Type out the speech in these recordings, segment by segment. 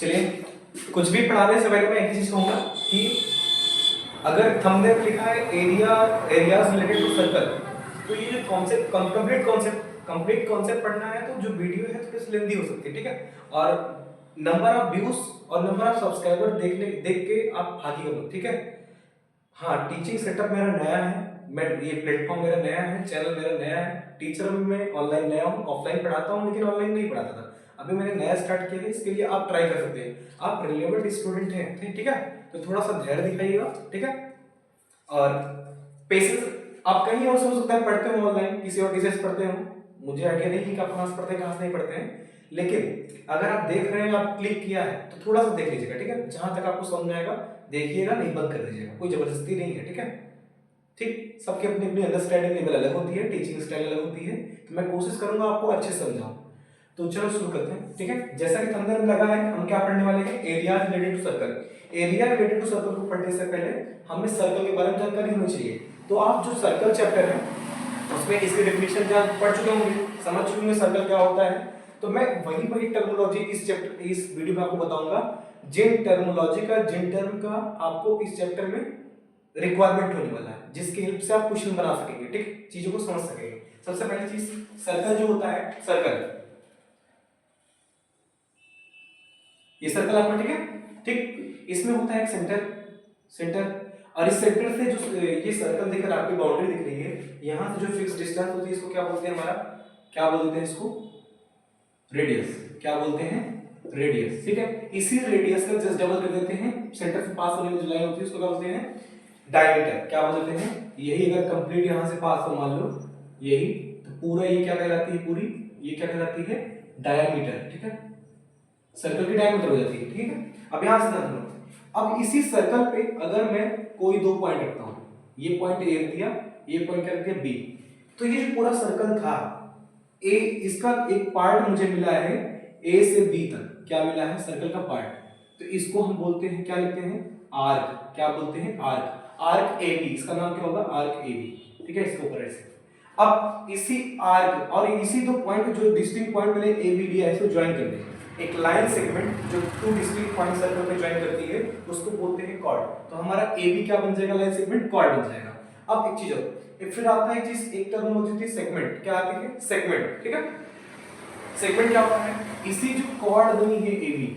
चलिए, कुछ भी पढ़ाने से पहले मैं एक चीज कहूंगा कि अगर थंबनेल लिखा है एरियाज रिलेटेड टू सर्कल, तो ये जो कॉन्सेप्ट कंप्लीट कॉन्सेप्ट पढ़ना है तो जो वीडियो है थोड़ी सी लेंदी हो सकती है, ठीक है। और नंबर ऑफ व्यूज और नंबर ऑफ सब्सक्राइबर देख के आप आगे करो, ठीक है। हाँ, टीचिंग सेटअप मेरा नया है, मैं ये प्लेटफॉर्म मेरा नया है, चैनल मेरा नया है, टीचर भी मैं ऑनलाइन नया हूँ, ऑफलाइन पढ़ाता हूँ लेकिन ऑनलाइन नहीं पढ़ाता था, अभी मैंने नया स्टार्ट किया है। इसके लिए आप ट्राई कर सकते हैं, आप रिलेवेंट स्टूडेंट हैं, ठीक है, तो थोड़ा सा धैर्य दिखाइएगा, ठीक है। और पेशेंस, आप कहीं और सोच सकते हैं पढ़ते हो ऑनलाइन, किसी और टीचर से पढ़ते हो, मुझे आइडिया नहीं कि आप कहाँ से पढ़ते हैं कहाँ से नहीं पढ़ते हैं, लेकिन अगर आप देख रहे हैं, आप क्लिक किया है तो थोड़ा सा देख लीजिएगा, ठीक है। जहां तक आपको समझ में आएगा देखिएगा, नहीं बंद कर दीजिएगा, कोई जबरदस्ती नहीं है, ठीक है। ठीक, सबकी अपनी अपनी अंडरस्टैंडिंग लेवल अलग होती है, टीचिंग स्टाइल अलग होती है, तो मैं कोशिश करूंगा आपको अच्छे से समझाऊं। तो चलो शुरू करते हैं, ठीक है। जैसा कि थंबनेल में लगा है, हम क्या पढ़ने वाले हैं, area related to circle. Area related to circle को पढ़ने से पहले हमें सर्कल के बारे में जानकारी होनी चाहिए। तो आप जो सर्कल चैप्टर है उसमें इसकी डेफिनेशन जान पढ़ चुके होंगे, समझ चुके होंगे सर्कल क्या होता है। तो मैं वही टर्मिनोलॉजी इस वीडियो में आपको बताऊंगा, जिन टर्म का आपको इस चैप्टर में रिक्वायरमेंट होने वाला है, जिसकी हेल्प से आप क्वेश्चन बना सकेंगे, ठीक, चीजों को समझ सकेंगे। सबसे पहली चीज, सर्कल जो होता है, सर्कल, ये सर्कल आपका, ठीक है, ठीक, इसमें होता है एक सेंटर, और इस सेंटर से जो ये सर्कल दिख रहा है, आपकी बाउंड्री दिख रही है, यहां से जो फिक्स डिस्टेंस होती है इसको क्या बोलते हैं, हमारा क्या बोलते हैं इसको, रेडियस, क्या बोलते हैं, रेडियस, ठीक है। इसी रेडियस का जस्ट डबल कर देते हैं, सेंटर से पास होने वाली जो लाइन होती है उसको क्या बोलते हैं, डायमीटर, क्या बोलते हैं। यही अगर कंप्लीट यहां से पास हो, मान लो यही, तो पूरा ये क्या कहलाती है, पूरी ये क्या कहलाती है, डायमीटर, ठीक है, सर्कल की डायमीटर हो जाती है, ठीक है। अब यहां से ध्यान दो, अब इसी सर्कल पे अगर मैं कोई दो पॉइंट रखता हूं, ये पॉइंट ए रख दिया, ये पॉइंट क्या रख दिया, बी, तो ये जो पूरा सर्कल था ए, इसका एक पार्ट मुझे मिला है ए से बी तक, क्या मिला है, सर्कल का पार्ट, तो इसको हम बोलते हैं, क्या लिखते हैं, आर्क, क्या बोलते हैं, आर्क ए बी, इसका नाम क्या होगा, आर्क ए बी, ठीक है, इसके ऊपर ऐसे। अब इसी आर्क और इसी दो पॉइंट जो डिस्टिंक्ट पॉइंट मैंने ए बी लिया है इसको ज्वाइन कर देंगे, एक लाइन सेगमेंट जो टू डिस्टिंक्ट पॉइंट सर्कल में ज्वाइन करती है उसको बोलते हैं कॉर्ड। तो हमारा ए बी क्या बन जाएगा, लाइन सेगमेंट कॉर्ड बन जाएगा। अब एक चीज और, फिर आता है चीज, एक टर्म होती थी सेगमेंट, क्या आती है, सेगमेंट, ठीक है। सेगमेंट क्या होता है, इसी जो कॉर्ड बनी है ए बी,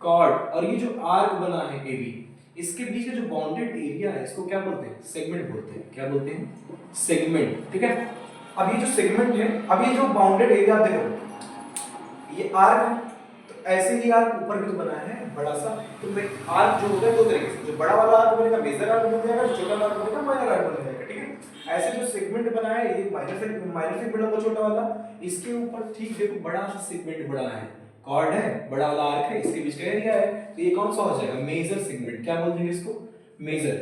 कॉर्ड, और ये जो आर्क बना है ए बी, इसके बीच का जो बाउंडेड एरिया है इसको क्या बोलते हैं, सेगमेंट बोलते हैं, क्या बोलते हैं, सेगमेंट, ठीक है। अब ये जो सेगमेंट है, अब ये जो बाउंडेड एरिया देखो, ये आर्क है, तो ऐसे ही आर्क ऊपर भी तो बना है बड़ा सा, तो आर्क जो होता है दो तरीके से, जो बड़ा वाला आर्क बनेगा मेजर आर्क बन जाएगा, छोटा वाला आर्क बनेगा माइनर आर्क बन जाएगा, ठीक है। ऐसे जो सेगमेंट बना है ये माइनर सेगमेंट होगा छोटा वाला, इसके ऊपर ठीक देखो बड़ा सा सेगमेंट बना है, कॉर्ड है, बड़ा वाला आर्क है, इसके बीच का एरिया है, तो ये कौन सा हो जाएगा, मेजर सेगमेंट, क्या बोल देंगे इसको, मेजर।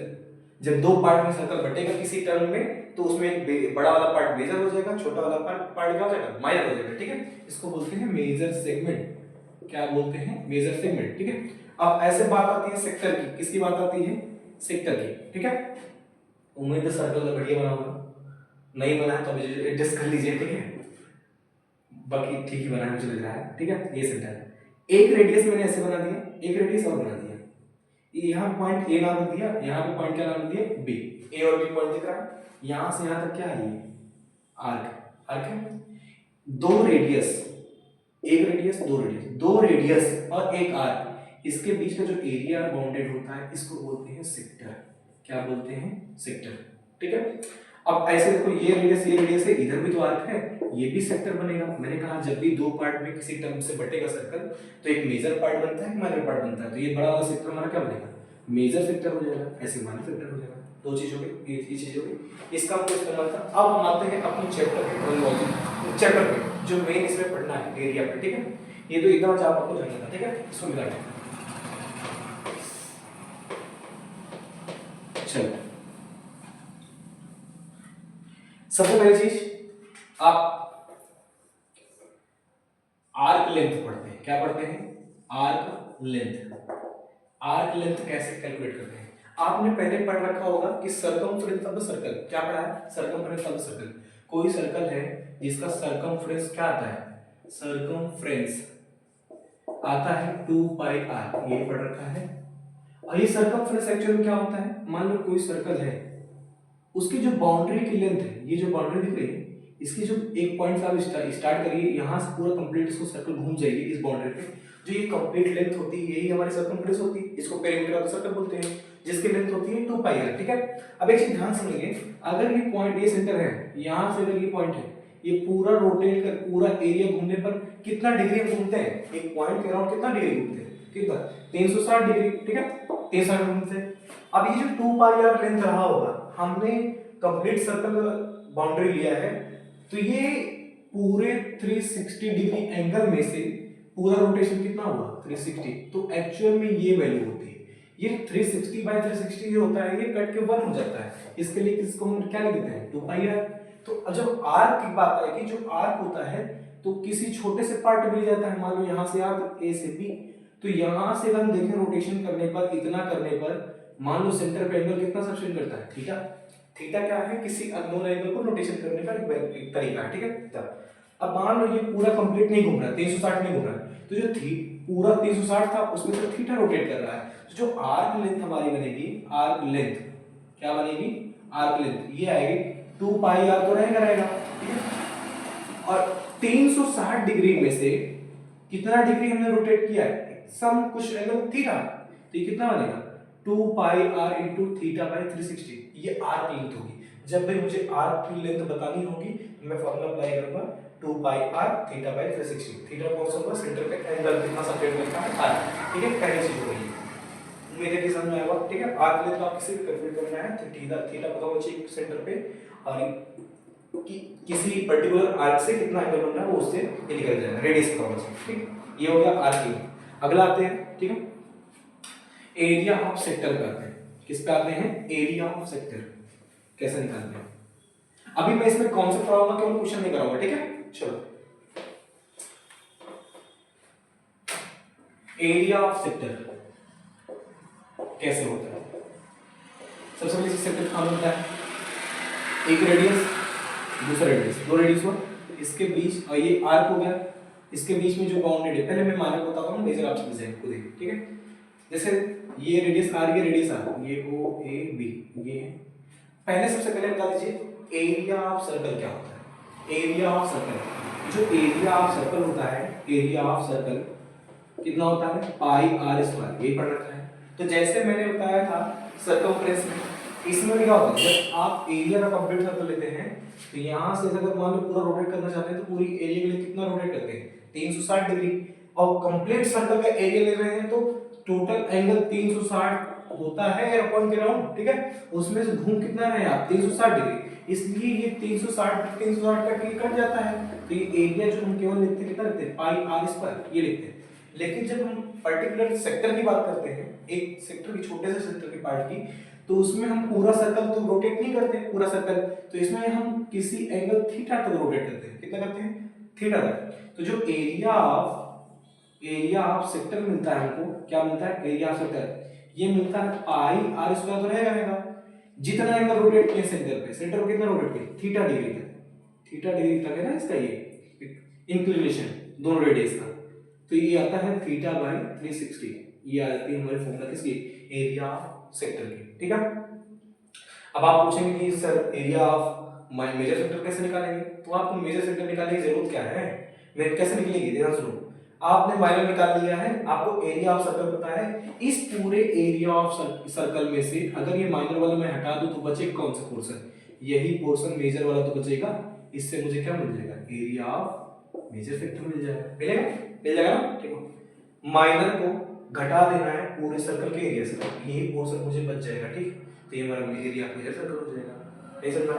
जब दो पार्ट में सर्कल बटेगा किसी टर्म में, तो उसमें एक बड़ा वाला पार्ट मेजर हो जाएगा, छोटा वाला पार्ट क्या हो जाएगा, माइनर हो जाएगा, ठीक है। इसको बोलते हैं मेजर सेगमेंट, क्या बोलते हैं, मेजर सेगमेंट, ठीक है। अब ऐसे बात आती है सेक्टर की, किसकी बात आती है, सेक्टर की, ठीक है। उम्मीद है सर्कल का बढ़िया बना होगा, नहीं बना है तो मुझे एडजस्ट कर लीजिए, ठीक है, बाकी ठीक ही बना है मुझे लग रहा है, ठीक है। ये सेंटर है, एक रेडियस मैंने ऐसे बना दिया, एक रेडियस और बना दिया, यहाँ पॉइंट ए नाम रख दिया, यहाँ पे पॉइंट क्या नाम दिया, बी, ए और बी पॉइंट दिख रहा है, यहाँ से यहाँ तक क्या है, ये आर्क है, दो रेडियस, एक रेडियस, दो रेडियस और एक आर्क, इसके बीच का जो एरिया बाउंडेड होता है इसको बोलते हैं सेक्टर, क्या बोलते हैं, सेक्टर, ठीक है। अब ऐसे देखो, ये रेडियस है, इधर भी तो आर्क है, ये भी सेक्टर बनेगा। मैंने कहा जब भी दो पार्ट में किसी टर्म से बटेगा सर्कल, तो एक मेजर पार्ट बनता है, एक माइनर पार्ट बनता है, तो ये बड़ा वाला सेक्टर हमारा क्या बनेगा, मेजर सेक्टर हो जाएगा, ऐसे माइनर सेक्टर हो जाएगा, दो चीज हो गई, ये चीज हो गई, इसका हमको इस्तेमाल था। अब हम आते हैं अपने चैप्टर के टर्मिनोलॉजी, चैप्टर पे जो मेन इसमें पढ़ना है एरिया पे, ठीक है। ये तो एकदम आपको जानना था, ठीक है, इसको मिला के चलो। सबसे पहली चीज, आप आर्क लेंथ पढ़ते हैं, क्या पढ़ते हैं, आर्क लेंथ। आर्क लेंथ कैसे कैलकुलेट करते हैं, आपने पहले पढ़ रखा होगा कि सरकमफ्रेंस ऑफ द सर्कल, क्या पढ़ा है, सरकमफ्रेंस ऑफ द सर्कल। कोई सर्कल है जिसका सरकमफ्रेंस क्या आता है, सरकमफ्रेंस आता है 2πr, ये पढ़ रखा है। और ये सर्कमफ्रेंस एक्चुअली क्या होता है, मान लो कोई सर्कल है, उसकी जो बाउंड्री की लेंथ है, ये जो बाउंड्री दिख रही है, इसकी जो एक पॉइंट से आप स्टार्ट करिए, यहाँ से पूरा कंप्लीट इसको सर्कल घूम जाइए इस बाउंड्री पे, जो ये कंप्लीट लेंथ होती है यही हमारी सर्कमफ्रेंस होती है, इसको पेरीमीटर ऑफ द सर्कल बोलते हैं, जिसकी लेंथ होती है 2πr। ठीक है, अब एक चीज ध्यान समझिए, अगर ये पॉइंट, ये सेंटर है, यहाँ से अगर ये पॉइंट है, ये पूरा रोटेट कर पूरा एरिया घूमने पर कितना डिग्री हम घूमते हैं, एक पॉइंट के अराउंड कितना डिग्री घूमते हैं, कितना 360 डिग्री। ठीक है, 360 घूमते हैं। अब ये जो 2πr लेंथ रहा होगा, हमने कंप्लीट सर्कल बाउंड्री लिया है, तो ये पूरे 360 डिग्री एंगल में से पूरा रोटेशन कितना हुआ 360, तो एक्चुअल में ये वैल्यू होती है, ये 360/360 जो होता है ये कट के 1 हो जाता है, इसके लिए इसको हम क्या लिख देते हैं 2πr। तो जब आर्क की बात आएगी, जो आर्क होता है तो किसी छोटे से पार्ट में जाता है, मान लो यहाँ से आर्क A से B, तो यहाँ से हम देखें रोटेशन करने पर, इतना करने पर मान लो सेंटर पे एंगल कितना सब्सटेंड करता है, थीटा। थीटा क्या है, किसी अननोन एंगल को रोटेशन करने का एक तरीका है। ठीक है, अब मान लो ये पूरा कंप्लीट नहीं घूम रहा है, 360 नहीं घूम रहा है, तो जो पूरा 360 था उसमें से थीटा रोटेट कर रहा है, तो जो आर्क लेंथ हमारी बनेगी, आर्क लेंथ क्या बनेगी, आर्क लेंथ ये आएगी 2πr, तो रहेगा। ठीक है, और 360 डिग्री में से कितना डिग्री हमने रोटेट किया है, सम कुछ एंगल थीटा, तो ये कितना बनेगा 2πr into θ/360, ये आर्क लेंथ होगी। जब भी मुझे आर्क की लेंथ बतानी होगी मैं फॉर्मूला अप्लाई करूंगा 2πr θ/360, थीटा कौन सा होगा, सेंटर पे एंगल कितना सेपरेट करता है आर्क। ठीक है, पहली चीज हो गई, उम्मीद है कि समझ में आएगा। ठीक है, आर्क लेंथ आप किसी भी कैलकुलेट करना है तो थीटा पता होना चाहिए सेंटर पे, और कि किसी पर्टिकुलर आर्क से कितना एंगल बनना है वो उससे निकल जाएगा, रेडियस पता होना चाहिए। ठीक, ये हो गया आर्क की। अगला आते हैं, ठीक है, एरिया ऑफ सेक्टर पे आते हैं। किस पे आते हैं, एरिया ऑफ सेक्टर कैसे निकालते हैं। अभी मैं इसमें कॉन्सेप्ट पढ़ाऊंगा, केवल क्वेश्चन नहीं कराऊंगा। ठीक है, चलो एरिया ऑफ सेक्टर कैसे होता है। सबसे पहले सेक्टर कहां होता है, एक रेडियस दूसरा रेडियस, दो रेडियस हुआ, इसके बीच, और ये आर्क हो गया, इसके बीच में जो बाउंडेड है, पहले मैं माइनर बताता हूं, मेजर आप समझ जाएंगे खुद ही। ठीक है, जैसे ये रेडियस आर, ये रेडियस आर, ये ओ ए बी, ये पहले सबसे पहले बता दीजिए एरिया ऑफ सर्कल क्या होता है। एरिया ऑफ सर्कल, जो एरिया ऑफ सर्कल होता है, एरिया ऑफ सर्कल कितना होता है πr², ये पढ़ रखा है। तो जैसे मैंने बताया था सर्कमफ्रेंस में, इसमें क्या होता है, जब आप एरिया का कंप्लीट सर्कल लेते हैं तो यहाँ से अगर मान लो पूरा रोटेट करना चाहते हैं तो पूरी एरिया के लिए कितना रोटेट करते हैं 360 डिग्री, और कंप्लीट सर्कल का एरिया ले रहे हैं तो टोटल एंगल 360 होता है अपॉन के राउंड। ठीक है, उसमें से घूम कितना रहे आप 360 डिग्री, इसलिए ये 360 का कट जाता है, तो ये एरिया जो हम केवल लिखते कितना लिखते हैं πr², ये लिखते हैं। लेकिन जब हम पर्टिकुलर सेक्टर की बात करते हैं, एक सेक्टर की छोटे से सेक्टर के पार्ट की, तो उसमें हम पूरा सर्कल तो रोटेट नहीं करते पूरा सर्कल, तो इसमें हम किसी एंगल थीटा तक रोटेट करते हैं। कितना करते हैं, थीटा तक। तो जो एरिया ऑफ सेक्टर मिलता है हमको, क्या मिलता है, एरिया ऑफ सेक्टर ये मिलता है πr², तो रहेगा जितना एंगल रोटेट किए सेंटर पे, सेंटर को कितना रोटेट किए थीटा डिग्री तक, थीटा डिग्री तक है ना इसका ये इंक्लिनेशन दोनों रेडियस का, तो ये आता है θ/360, ये आ जाती है हमारी फॉर्मूला किसकी, एरिया ऑफ सेक्टर की। ठीक है, अब आप पूछेंगे कि sir area of major sector कैसे निकालेंगे, तो आपको मेजर सेक्टर निकालने की जरूरत क्या है, मैं कैसे निकलेगी ध्यान सुनो। आपने माइनर निकाल लिया है, आपको एरिया ऑफ सर्कल पता है, इस पूरे एरिया ऑफ सर्कल में से अगर ये माइनर वाला मैं हटा दूं तो बचेगा कौन सा पोर्शन, यही पोर्शन मेजर वाला तो बचेगा, इससे मुझे क्या मिल जाएगा, एरिया ऑफ मेजर सेक्टर मिल जाएगा, मिल जाएगा ना। ठीक है, माइनर को घटा देना है पूरे सर्कल के एरिया से, यही पोर्शन मुझे बच जाएगा। ठीक, तो ये हमारा एरिया ऑफ मेजर सर्कल हो जाएगा। नहीं समझा,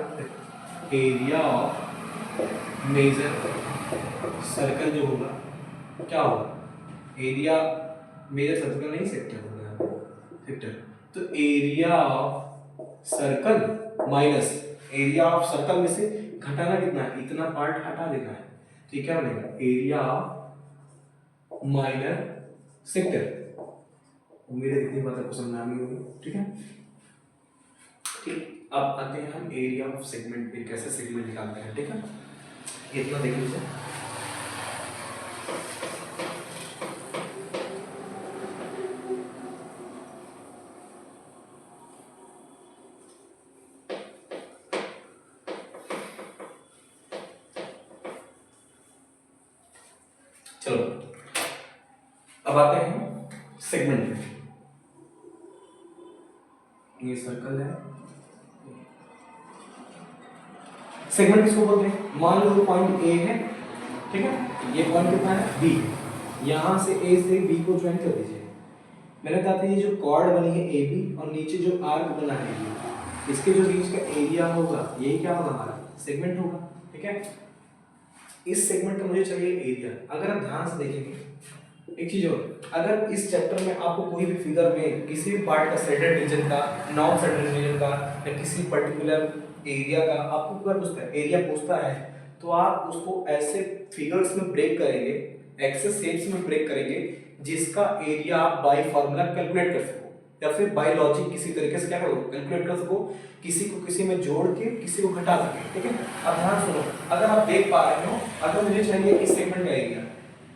एरिया ऑफ मेजर सर्कल जो होगा क्या होगा, एरिया मेजर सर्कल नहीं सेक्टर होगा, सेक्टर, तो area of circle minus area of circle में से घटाना कितना है, इतना पार्ट हटा देना है, तो क्या बनेगा, एरिया ऑफ माइनर सेक्टर। उम्मीद है इतनी बात आपको समझ में आ गई होगी। ठीक है, ठीक, अब आते हैं हम एरिया ऑफ सेगमेंट पे, कैसे सेगमेंट निकालते हैं। ठीक है, इतना देख लीजिए, चलो अब आते हैं सेगमेंट पे। ये सर्कल है, सेगमेंट किसको बोलते हैं? मान लो पॉइंट ए है, ठीक है, ये पॉइंट कितना है? बी। यहां से ए से बी को ज्वाइन कर दीजिए। मैंने कहा था ये जो कॉर्ड बनी है ए बी और नीचे जो आर्क बना है ये, इसके जो बीच का एरिया होगा यही क्या होगा? हमारा सेगमेंट होगा, ठीक है। इस सेगमेंट का मुझे चाहिए एरिया। अगर आप ध्यान से देखेंगे एक चीज और, अगर इस चैप्टर में आपको कोई भी फिगर में किसी भी पार्ट का शेडेड रीजन का, नॉन शेडेड रीजन का या किसी पर्टिकुलर एरिया का आपको क्या पूछता है? एरिया पूछता है, तो आप उसको ऐसे फिगर्स में ब्रेक करेंगे, एक्सेस शेप्स में ब्रेक करेंगे जिसका एरिया आप बाय फार्मूला कैलकुलेट कर सको या फिर बाय लॉजिक किसी तरीके से क्या करो? कैलकुलेट कर सको, किसी को किसी में जोड़ के किसी को घटा सके, ठीक है। अब ध्यान सुनो, अगर आप देख पा रहे हो, अगर मुझे चाहिए इस सेगमेंट का एरिया,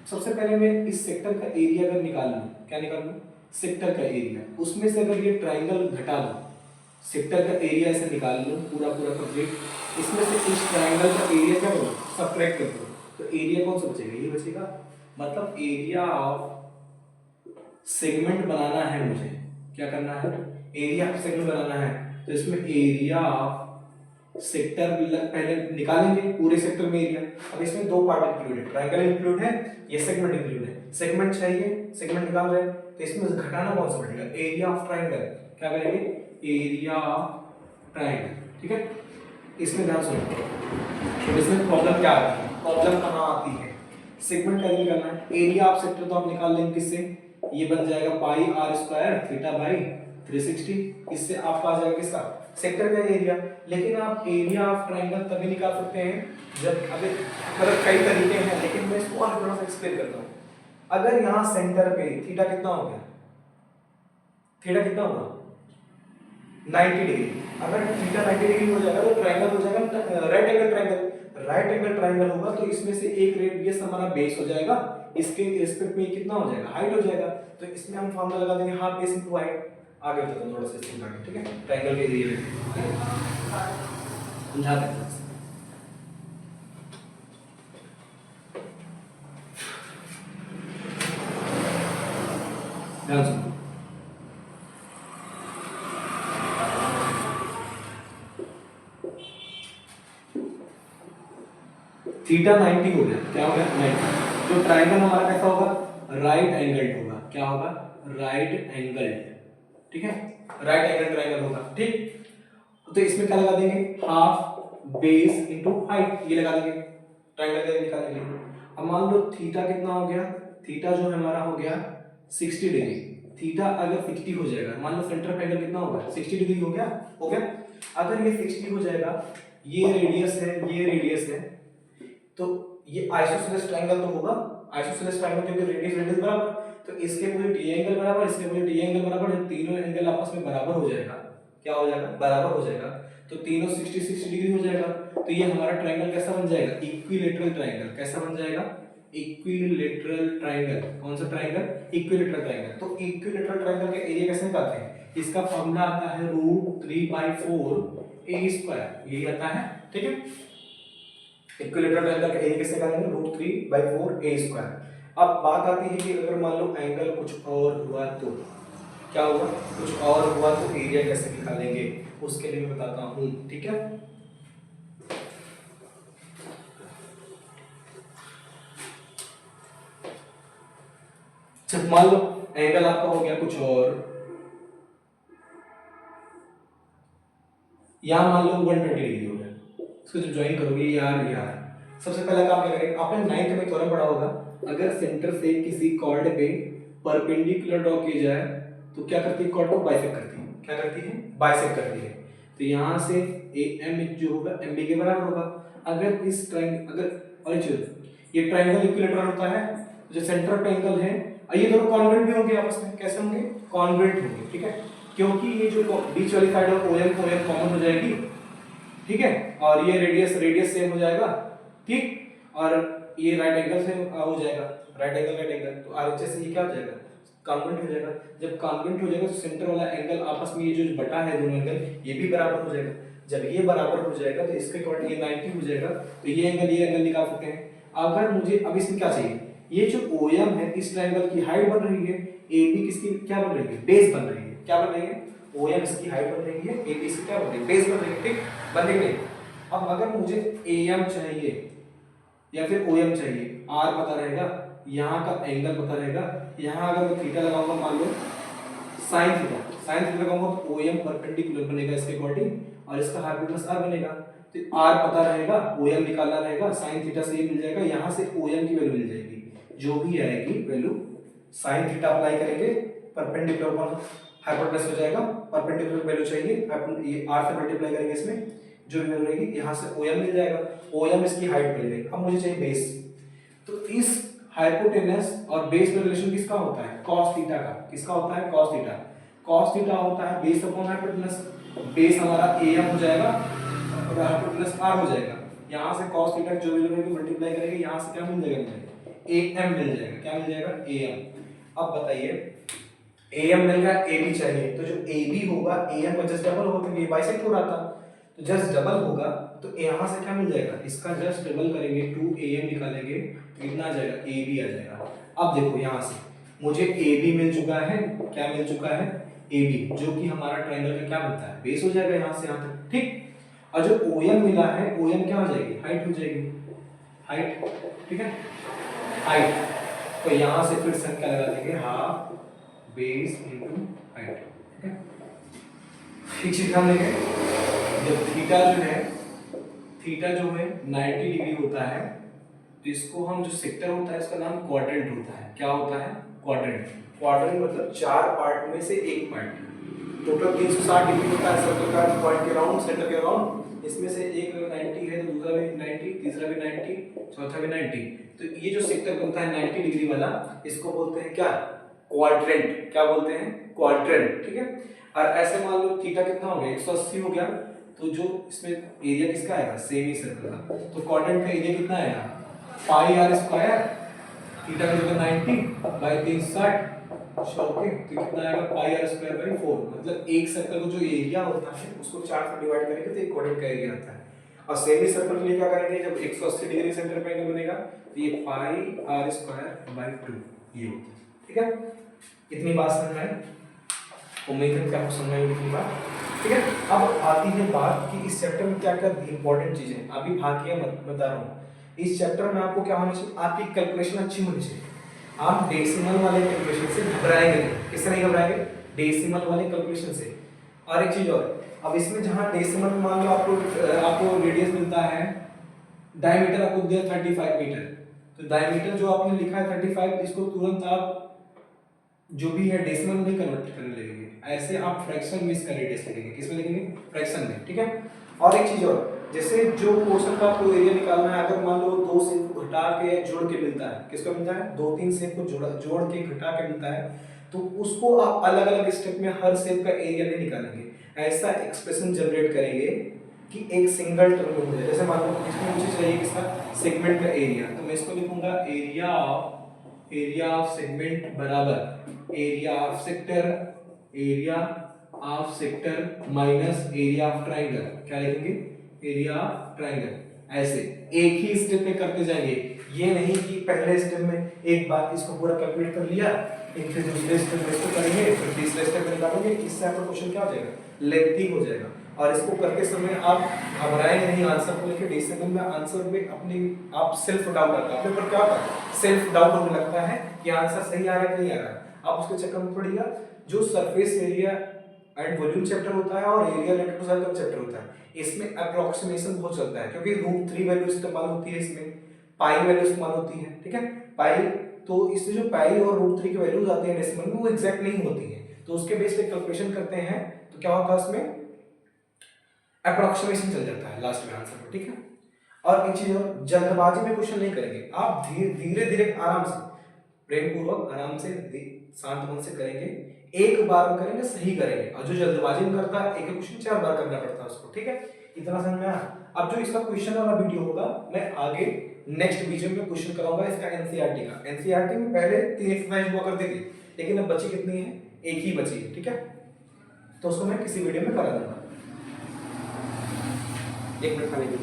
सबसे पहले मैं इस सेक्टर का एरिया अगर निकाल लूं, क्या निकाल लूं? सेक्टर का एरिया। उसमें से अगर ये ट्राइंगल घटा लूं, सेक्टर का एरिया ऐसे निकाल लूं पूरा पूरा कंप्लीट, इसमें से इस ट्राइंगल का एरिया क्या करो? सबट्रैक्ट कर दो, तो एरिया कौन सा बचेगा? ये बचेगा। मतलब एरिया ऑफ सेगमेंट बनाना है मुझे, क्या करना है? एरिया ऑफ सेगमेंट बनाना है, तो इसमें एरिया ऑफ सेक्टर पहले निकालेंगे, पूरे सेक्टर में एरिया। अब इसमें दो पार्ट इंक्लूड है, ट्रायंगल इंक्लूड है, ये सेगमेंट इंक्लूड है। सेगमेंट चाहिए, सेगमेंट निकाल रहे हैं, तो इसमें घटाना कौन सा पड़ेगा? Area of triangle. क्या करेंगे? एरिया ऑफ ट्रायंगल, ठीक है। इसमें ध्यान सुनो, तो इसमें प्रॉब्लम क्या आती है? प्रॉब्लम कहाँ आती है? सेगमेंट का निकालना है, एरिया ऑफ सेक्टर तो आप निकाल लेंगे किससे? ये बन जाएगा पाई आर स्क्वायर थीटा बाई 360। इससे आपका आ जाएगा किसका? सेक्टर का एरिया। लेकिन आप एरिया ऑफ ट्रायंगल तभी निकाल सकते हैं जब, अभी मतलब कई तरीके हैं लेकिन मैं इसको और थोड़ा सा एक्सप्लेन करता हूँ। अगर यहाँ सेंटर पे थीटा कितना हो गया? थीटा कितना होगा? 90 डिग्री। अगर थीटा 90 डिग्री हो जाएगा तो ट्रायंगल हो जाएगा right angle triangle. Right angle triangle होगा तो इसमें से एक रेडियस हमारा बेस हो जाएगा, इसके रिस्पेक्ट में कितना हो जाएगा? हाइट हो जाएगा। तो इसमें हम फॉर्मूला लगा देंगे हाफ बेस इनटू हाइट। आगे बताता हूं थोड़ा सा इसको आगे, ठीक है। ट्रायंगल के एरिया में समझा देते हैं। ध्यान सुनो, थीटा 90 हो गया, क्या हो गया? 90। तो ट्रायंगल हमारा कैसा होगा? राइट एंगल्ड होगा। क्या होगा? राइट एंगल्ड, ठीक है। राइट एंगल ट्रायंगल होगा, ठीक। तो इसमें क्या लगा देंगे? हाफ बेस इनटू हाइट, ये लगा देंगे ट्रायंगल का निकालने के लिए। अब मान लो थीटा कितना हो गया? थीटा जो हमारा हो गया 60 डिग्री। थीटा अगर 60 हो जाएगा, मान लो सेंटर ऑफ एंगल कितना होगा? 60 डिग्री हो गया, हो गया। अगर ये 60 हो जाएगा, ये रेडियस है, ये रेडियस है, तो ये आइसोसेलेस ट्रायंगल तो होगा। आइसोसेलेस ट्रायंगल क्योंकि रेडियस रेडियस बराबर, तो इसके पूरे डी एंगल बराबर, इसके पूरे डी एंगल बराबर, जब तीनों एंगल आपस में बराबर हो जाएगा, क्या हो जाएगा? बराबर हो जाएगा, तो तीनों 60 60 डिग्री हो जाएगा। तो ये हमारा ट्रायंगल कैसा बन जाएगा? Equilateral triangle. कैसा बन जाएगा? Equilateral triangle. कौन सा ट्रायंगल? Equilateral triangle. तो इक्विलैटरल ट्रायंगल का एरिया कैसे निकालते हैं? इसका फॉर्मूला आता है √3/4 a स्क्वायर, यही आता है, ठीक है। इक्विलैटरल ट्रायंगल का एरिया कैसे निकालेंगे? √3/4 a स्क्वायर। अब बात आती है कि अगर मान लो एंगल कुछ और हुआ तो क्या होगा? कुछ और हुआ तो एरिया कैसे निकालेंगे, उसके लिए मैं बताता हूं, ठीक है। जब मान लो एंगल आपका हो गया कुछ और, यहां मान लो 120 डिग्री हो गया, इसको जब ज्वाइन करोगे यार सबसे पहला काम क्या करेंगे? आपने 9th में थ्योरम पढ़ा होगा, अगर सेंटर से किसी कॉर्ड पे परपेंडिकुलर ड्रॉ की जाए तो क्या करती है? कॉर्ड को बाइसेक्ट करती है। क्या करती है? बाइसेक्ट करती है। तो यहां से AM जो होगा MB के बराबर होगा। अगर इस ट्रायंगल, अगर और ये ट्रायंगल इक्विलैटरल होता है, जो सेंटर ऑफ एंगल है, ये दोनों कॉन्ग्रुएंट भी होंगे आपस में। कैसे होंगे? कॉन्ग्रुएंट होंगे, ठीक है। क्योंकि ये जो बीच वाली साइड है OM कॉमन हो जाएगी, ठीक है, और ये रेडियस सेम हो जाएगा, ठीक, और ये राइट एंगल से हो जाएगा, राइट एंगल, तो RHS से ये क्या हो जाएगा? कॉन्ग्रुएंट हो जाएगा। जब कॉन्ग्रुएंट हो जाएगा तो सेंटर वाला एंगल आपस में ये जो बटा है दोनों एंगल, ये भी बराबर हो जाएगा। जब ये बराबर हो जाएगा तो इसके अकॉर्डिंग ये 90 हो जाएगा, तो ये एंगल निकाल सकते हैं। अगर मुझे अब इसमें क्या चाहिए? ये जो OM है इस ट्रायंगल की हाइट बन रही है, AB किसकी क्या बन रही है, बेस बन रही है। क्या बन रही है, OM इसकी हाइट बन रही है, AB इसकी क्या बन रही है, बेस बन रही है। ठीक, बन रही है। अब अगर मुझे AM चाहिए या फिर OM चाहिए, R पता रहेगा, यहाँ का एंगल पता रहेगा, यहाँ अगर मैं थीटा लगाऊंगा मान लो साइन थीटा लगाऊंगा तो OM परपेंडिकुलर बनेगा इसके अकॉर्डिंग और इसका हाइपोटेनस R बनेगा। तो R पता रहेगा, OM निकालना रहेगा, साइन थीटा से ये मिल जाएगा, यहाँ से OM की वैल्यू मिल जाएगी, जो भी आएगी वैल्यू साइन थीटा अप्लाई करेंगे, परपेंडिकुलर पर हाइपोटेनस हो जाएगा, परपेंडिकुलर वैल्यू चाहिए, ये R से मल्टीप्लाई करेंगे, इसमें जो भी वैल्यू रहेगी यहाँ से OM मिल जाएगा, OM इसकी हाइट मिल गई। अब मुझे चाहिए बेस, तो इस हाइपोटेनस और बेस में रिलेशन किसका होता है, cos थीटा का। किसका होता है, cos थीटा। cos थीटा होता है बेस अपॉन हाइपोटेनस। बेस हमारा AM हो जाएगा और हाइपोटेनस R हो जाएगा। यहाँ से cos थीटा जो वैल्यू रहेगी मल्टीप्लाई करेंगे, यहाँ से क्या मिल जाएगा, AM मिल जाएगा। क्या मिल जाएगा, AM। अब बताइए AM मिल गया, AB चाहिए, तो जो AB होगा AM का जस्ट डबल होगा क्योंकि ये बाइसेक्ट हो रहा था, तो जस्ट डबल होगा तो यहाँ से क्या मिल जाएगा, इसका जस्ट डबल करेंगे 2AM निकालेंगे तो कितना आ जाएगा, AB आ जाएगा। अब देखो यहाँ से मुझे AB मिल चुका है, क्या मिल चुका है, AB, जो कि हमारा ट्रायंगल का क्या बनता है, बेस हो जाएगा यहाँ से यहाँ तक। ठीक, और जो OM मिला है, OM क्या हो जाएगी, हाइट हो जाएगी, हाइट। ठीक है, हाइट, तो यहाँ से फिर संख्या लगा देंगे हाफ बेस इनटू हाइट। ठीक है, एक चीज ध्यान देंगे, जब थीटा जो है 90 डिग्री होता है तो इसको हम जो सेक्टर होता है इसका नाम क्वाड्रेंट होता है। क्या होता है, क्वाड्रेंट। क्वाड्रेंट मतलब 4 पार्ट में से एक पार्ट। टोटल 360 डिग्री होता है सर्कल का, पॉइंट के राउंड, सेंटर के राउंड। इसमें से एक 90 है तो दूसरा भी 90, तीसरा भी 90, चौथा भी 90। तो ये जो सेक्टर बनता है 90 डिग्री वाला, इसको बोलते हैं क्या, क्वाड्रेंट। क्या बोलते हैं, क्वाड्रेंट। ठीक है, और ऐसे मान लो थीटा कितना हो गया, 180 हो गया, तो जो इसमें एरिया किसका आएगा, सेमी सर्कल का। तो क्वाड्रेंट का एरिया कितना आएगा, पाई आर स्क्वायर, थीटा का जगह 90 बाय 360, ओके, तो कितना आएगा, पाई आर स्क्वायर बाय 4। मतलब एक सर्कल का जो एरिया होता है उसको 4 से डिवाइड करेंगे तो एक क्वाड्रेंट का एरिया आता है। और सेमी सर्कल के लिए क्या करेंगे, जब 180 डिग्री सेंटर पे एंगल बनेगा तो ये पाई आर स्क्वायर बाय 2 ये होता है। ठीक है, इतनी बात समझ में आई, उम्मीद है कि आपको समझ में आई इतनी बात। ठीक है, अब आती है बात कि इस चैप्टर में क्या क्या इंपॉर्टेंट चीजें, अभी भागिए मत बता रहा हूँ। इस चैप्टर में आपको क्या होना चाहिए, आपकी कैलकुलेशन अच्छी होनी चाहिए। आप डेसिमल वाले कैलकुलेशन से घबराएंगे नहीं। किससे नहीं घबराएंगे, डेसिमल वाले कैलकुलेशन से। और एक चीज और, अब इसमें जहां डेसिमल में मान लो आपको रेडियस मिलता है, डायमीटर आपको दिया 35 मीटर, तो डायमीटर जो आपने लिखा है 35, इसको तुरंत आप जो भी है डेसिमल में कन्वर्ट करने लगेंगे। ऐसे आप फ्रैक्शन में इसका रेडियस लिखेंगे, किसमें लिखेंगे, फ्रैक्शन में। ठीक है, और एक चीज और, जैसे जो पोर्शन का आपको एरिया निकालना है, अगर मान लो 2 सेप को घटा के जोड़ के मिलता है, किसको मिलता है, 2-3 सेप को जोड़ के घटा के मिलता है, तो उसको आप अलग अलग स्टेप में हर सेप का एरिया नहीं निकालेंगे, ऐसा एक्सप्रेशन जनरेट करेंगे कि एक सिंगल टर्म में हो जाए। जैसे मान लो इसमें मुझे चाहिए किसका, सेगमेंट का एरिया, तो मैं इसको लिखूंगा एरिया ऑफ सेगमेंट बराबर area of sector minus area of triangle. क्या लिखेंगे, एरिया ऑफ ट्रायंगल। ऐसे एक ही स्टेप में करते जाएंगे, ये नहीं कि पहले स्टेप में एक बार इसको पूरा कैलकुलेट कर लिया, एक फिर दूसरे स्टेप में इसको करेंगे, फिर तीसरे स्टेप में निकालेंगे। इससे आपका क्वेश्चन क्या हो जाएगा, लेंथी हो जाएगा। और इसको करते समय आप घबराएंगे नहीं आंसर को लेकर। डेसिमल में आंसर में अपने आप सेल्फ डाउट आता है, अपने ऊपर क्या होता है, सेल्फ डाउट होने लगता है कि आंसर सही आ रहा है कि नहीं आ रहा है। आप उसके चक्कर में पड़िएगा। जो surface area and volume chapter होता है और एरिया इलेक्ट्रिक सर्कल चैप्टर होता है, इसमें अप्रोक्सीमेशन बहुत चलता है, क्योंकि √3 वैल्यू इस्तेमाल होती है, इसमें पाई वैल्यू इस्तेमाल होती है। ठीक है, पाई, तो इससे जो पाई और √3 की वैल्यूज आती है डेसिमल में, वो एग्जैक्ट नहीं होती है, तो उसके बेस पे कैलकुलेशन करते हैं, तो क्या होता है उसमें अप्रोक्सीमेशन चल जाता है लास्ट में आंसर में। ठीक है, और एक चीज और, जल्दबाजी में क्वेश्चन नहीं करेंगे आप, धीरे धीरे आराम से, प्रेम पूर्वक आराम से शांत मन से करेंगे, एक बार में करेंगे, सही करेंगे। और जो जल्दबाजी में करता है, एक क्वेश्चन 4 बार करना पड़ता है उसको। ठीक है, इतना समझ में आया। अब जो इसका क्वेश्चन वाला वीडियो होगा, मैं आगे नेक्स्ट वीडियो में क्वेश्चन कराऊंगा इसका एनसीईआरटी का। एनसीईआरटी में पहले 3 एक्सरसाइज हुआ करती थी, लेकिन अब बची कितनी है, एक ही बची है। ठीक है, तो उसको मैं किसी वीडियो में करा दूंगा। 1 मिनट खाने की।